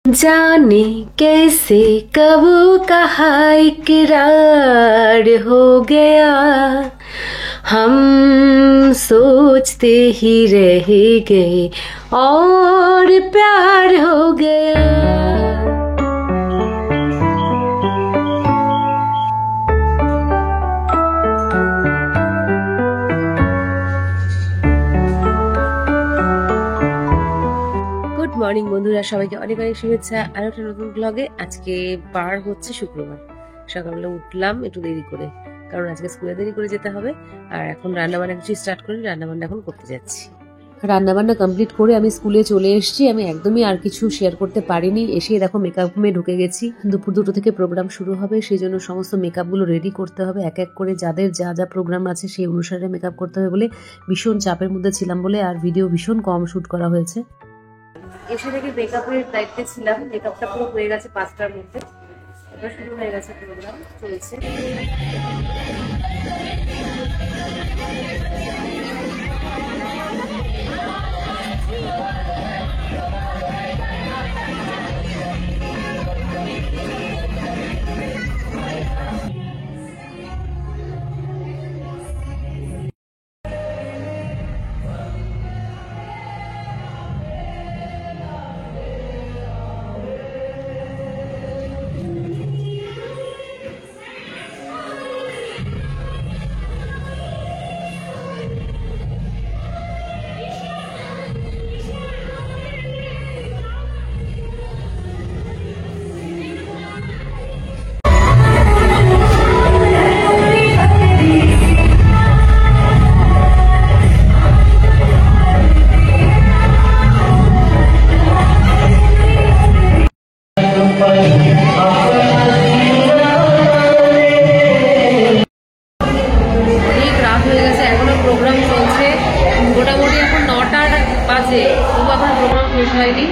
जाने कैसे कब कहा इकरार हो गया, हम सोचते ही रह गए और प्यार हो गया। গুড মর্নিং বন্ধুরা, সবাইকে অনেক অনেক শুভেচ্ছা আর একটা নতুন ব্লগে। আজকে বার হচ্ছে শুক্রবার, সকালবেলা উঠলাম একটু দেরি করে, কারণ আজকে স্কুলে দেরি করে যেতে হবে। আর এখন রান্নাবান্না কিছু স্টার্ট করি, রান্নাবান্না এখন করতে যাচ্ছি। রান্নাবান্না কমপ্লিট করে আমি স্কুলে চলে এসেছি। আমি একদমই আর কিছু শেয়ার করতে পারিনি। এসে দেখো মেকআপ রুমে ঢুকে গেছি। দুপুর 2টো থেকে প্রোগ্রাম শুরু হবে, সেই জন্য সমস্ত মেকআপগুলো রেডি করতে হবে এক এক করে। যাদের যা যা প্রোগ্রাম আছে সেই অনুসারে মেকআপ করতে হবে বলে ভীষণ চাপের মধ্যে ছিলাম বলে আর ভিডিও ভীষণ কম শ্যুট করা হয়েছে। এসে থেকে মেকআপের দায়িত্বে ছিলাম, মেকআপটা পুরো হয়ে গেছে 5টার মধ্যে। এবার শুরু হয়ে গেছে প্রোগ্রাম, চলছে। মোটামুটি এখন 9টা বাজে, তবু এখন প্রোগ্রাম শেষ হয়নি।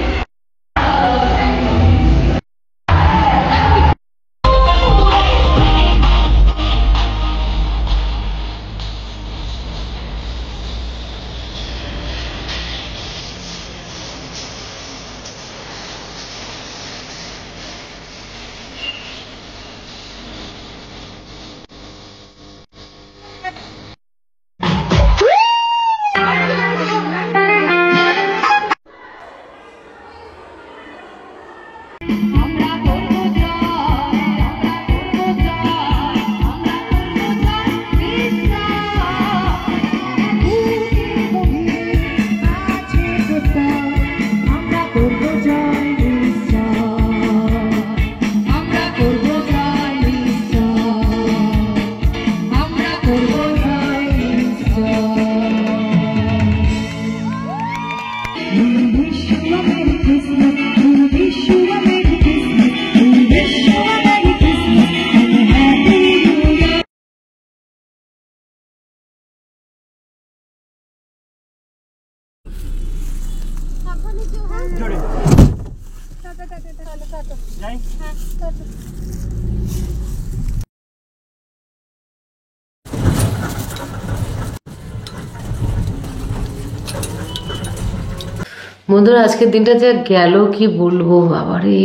বন্ধুরা, আজকের দিনটা যা গেল কি বলবো, বাবারে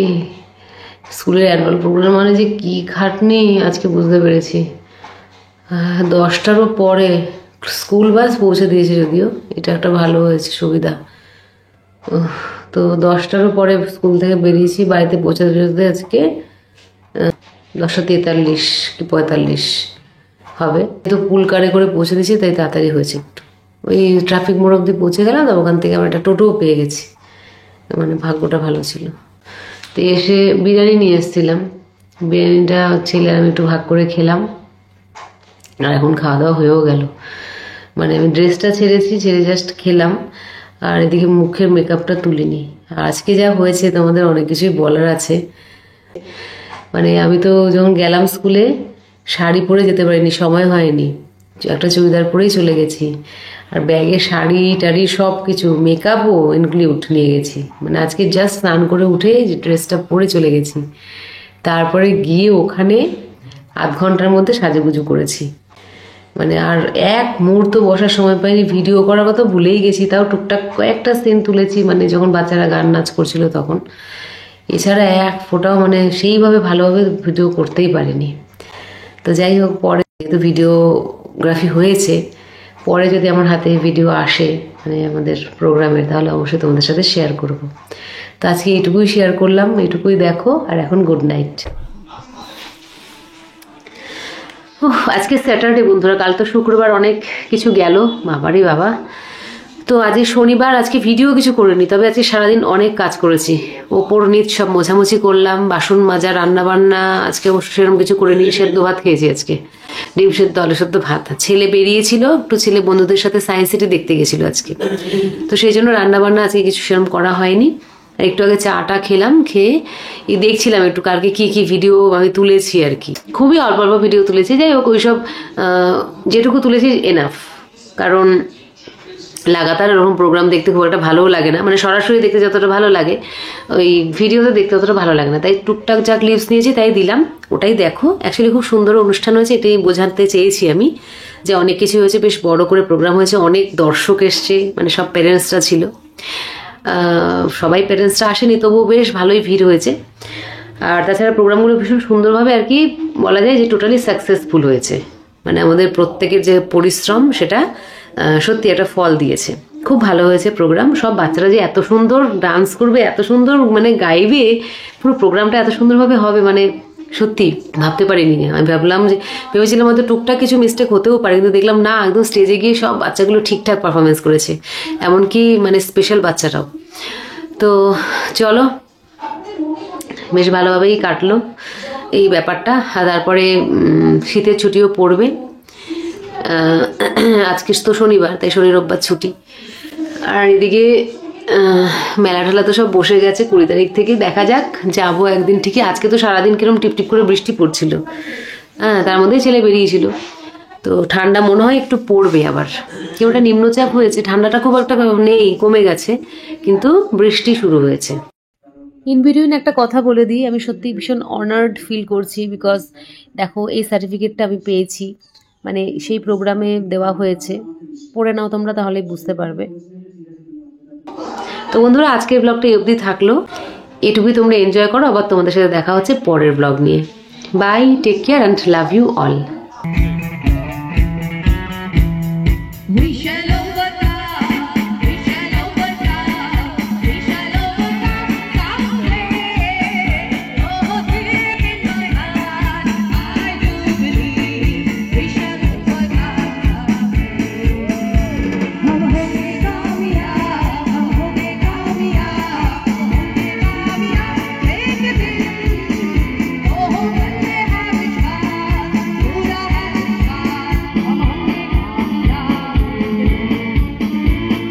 স্কুলের অ্যানুয়াল প্রোগ্রাম মানে যে কি খাটনি আজকে বুঝতে পেরেছি। 10টারও পরে স্কুল বাস পৌঁছে দিয়েছে, যদিও এটা একটা ভালো হয়েছে সুবিধা। তো 10টারও পরে স্কুল থেকে বেরিয়েছি, বাড়িতে পৌঁছাতে পৌঁছাতে আজকে 10:43 কি 45 হবে। তো পুলকারে করে পৌঁছে দিয়েছি, তাই তাড়াতাড়ি হয়েছে একটু। ওই ট্রাফিক মোড় অব্দি পৌঁছে গেলাম, তো ওখান থেকে আমরা একটা টোটোও পেয়ে গেছি, মানে ভাগ্যটা ভালো ছিল। তো এসে বিরিয়ানি নিয়ে এসেছিলাম, বিরিয়ানিটা ছেলে আমি একটু ভাগ করে খেলাম। আর এখন খাওয়া দাওয়া হয়েও গেল, মানে আমি ড্রেসটা ছেড়েছি, ছেড়ে জাস্ট খেলাম। আর এদিকে মুখের মেকআপটা তুলিনি। আজকে যা হয়েছে তোমাদের অনেক কিছুই বলার আছে। মানে আমি তো যখন গেলাম স্কুলে শাড়ি পরে যেতে পারিনি, সময় হয়নি, একটা চুড়িদার পরেই চলে গেছি। আর ব্যাগে শাড়ি টাড়ি সব কিছু, মেকআপও ইনক্লুড নিয়ে গেছি। মানে আজকে জাস্ট স্নান করে উঠে যে ড্রেসটা পরে চলে গেছি, তারপরে গিয়ে ওখানে আধ ঘন্টার মধ্যে সাজুগুজু করেছি। মানে আর এক মুহূর্ত বসার সময় পাইনি, ভিডিও করার কথা ভুলেই গেছি। তাও টুকটাক কয়েকটা সিন তুলেছি, মানে যখন বাচ্চারা গান নাচ করছিল তখন। এছাড়া এক ফোটাও মানে সেইভাবে ভালোভাবে ভিডিও করতেই পারিনি। তো যাই হোক, পরে যেহেতু ভিডিওগ্রাফি হয়েছে, পরে যদি আমার হাতে ভিডিও আসে মানে আমাদের প্রোগ্রামের, তাহলে অবশ্যই তোমাদের সাথে শেয়ার করব। তো আজকে এইটুকুই শেয়ার করলাম, এইটুকুই দেখো। আর এখন গুড নাইট। আজকে স্যাটারডে বন্ধুরা, কাল তো শুক্রবার, অনেক কিছু গেল, বাবারে বাবা। তো আজকে শনিবার, আজকে ভিডিও কিছু করিনি, তবে আজকে সারাদিন অনেক কাজ করেছি। ওপর নিচ সব মোছামুছি করলাম, বাসন মাজা, রান্না বান্না আজকে অবশ্য সেরকম কিছু করিনি। সেদ্ধ ভাত খেয়েছি আজকে, ডিম সেদ্ধ, আলু সেদ্ধ, ভাত। ছেলে বেরিয়েছিল একটু, ছেলে বন্ধুদের সাথে সায়েন্স সিটি দেখতে গেছিলো আজকে, তো সেই জন্য রান্না বান্না আজকে কিছু সেরকম করা হয়নি। একটু আগে চাটা খেলাম, খেয়ে দেখছিলাম একটু কালকে কি কি ভিডিও আমি তুলেছি আর কি। খুবই অল্প অল্প ভিডিও তুলেছি, যাই হোক ওইসব যেটুকু তুলেছি এনাফ। কারণ লাগাতার এরকম প্রোগ্রাম দেখতে খুব একটা ভালোও লাগে না, মানে সরাসরি দেখতে যতটা ভালো লাগে ওই ভিডিওতে দেখতে অতটা ভালো লাগে না। তাই টুকটাক যা ক্লিপস নিয়েছি তাই দিলাম, ওটাই দেখো। অ্যাকচুয়ালি খুব সুন্দর অনুষ্ঠান হয়েছে, এটাই বোঝাতে চেয়েছি আমি, যে অনেক কিছু হয়েছে, বেশ বড় করে প্রোগ্রাম হয়েছে, অনেক দর্শক এসছে, মানে সব প্যারেন্টসরা ছিল। সবাই প্যারেন্টসরা আসেনি, তবুও বেশ ভালোই ভিড় হয়েছে। আর তাছাড়া প্রোগ্রামগুলো ভীষণ সুন্দরভাবে আর কি বলা যায় যে টোটালি সাকসেসফুল হয়েছে। মানে আমাদের প্রত্যেকের যে পরিশ্রম সেটা সত্যি একটা ফল দিয়েছে। খুব ভালো হয়েছে প্রোগ্রাম। সব বাচ্চারা যে এত সুন্দর ডান্স করবে, এত সুন্দর মানে গাইবে, পুরো প্রোগ্রামটা এত সুন্দরভাবে হবে, মানে সত্যি ভাবতে পারিনি। আমি ভেবেছিলাম হয়তো টুকটাক কিছু মিস্টেক হতেও পারে, কিন্তু দেখলাম না, একদম স্টেজে গিয়ে সব বাচ্চাগুলো ঠিকঠাক পারফরমেন্স করেছে, এমনকি মানে স্পেশাল বাচ্চারাও। তো চলো, বেশ ভালোভাবেই কাটলো এই ব্যাপারটা। আর তারপরে শীতের ছুটিও পড়বে। আজকে তো শনিবার, তাই শনি রোববার ছুটি। আর এদিকে মেলা ঠেলা তো সব বসে গেছে 20 তারিখ থেকে। দেখা যাক, যাবো একদিন ঠিকই। আজকে তো সারাদিন কিরম টিপটিপ করে বৃষ্টি পড়ছিল, তার মধ্যেই ছেলে বেরিয়েছিল। তো ঠান্ডা মনে হয় একটু পড়বে আবার, কি ওটা নিম্নচাপ হয়েছে, ঠান্ডাটা খুব একটা নেই, কমে গেছে, কিন্তু বৃষ্টি শুরু হয়েছে। ইন বিটুইন একটা কথা বলে দিই, আমি সত্যি ভীষণ অনার্ড ফিল করছি, বিকজ দেখো এই সার্টিফিকেটটা আমি পেয়েছি, মানে সেই প্রোগ্রামে দেওয়া হয়েছে। পড়ে নাও তোমরা, তাহলে বুঝতে পারবে। তো বন্ধুরা, আজকের ব্লগটা এই অবধি থাকলো, এটুকুই তোমরা এনজয় করো। আবার তোমাদের সাথে দেখা হচ্ছে পরের ব্লগ নিয়ে। Bye, take care and love you all.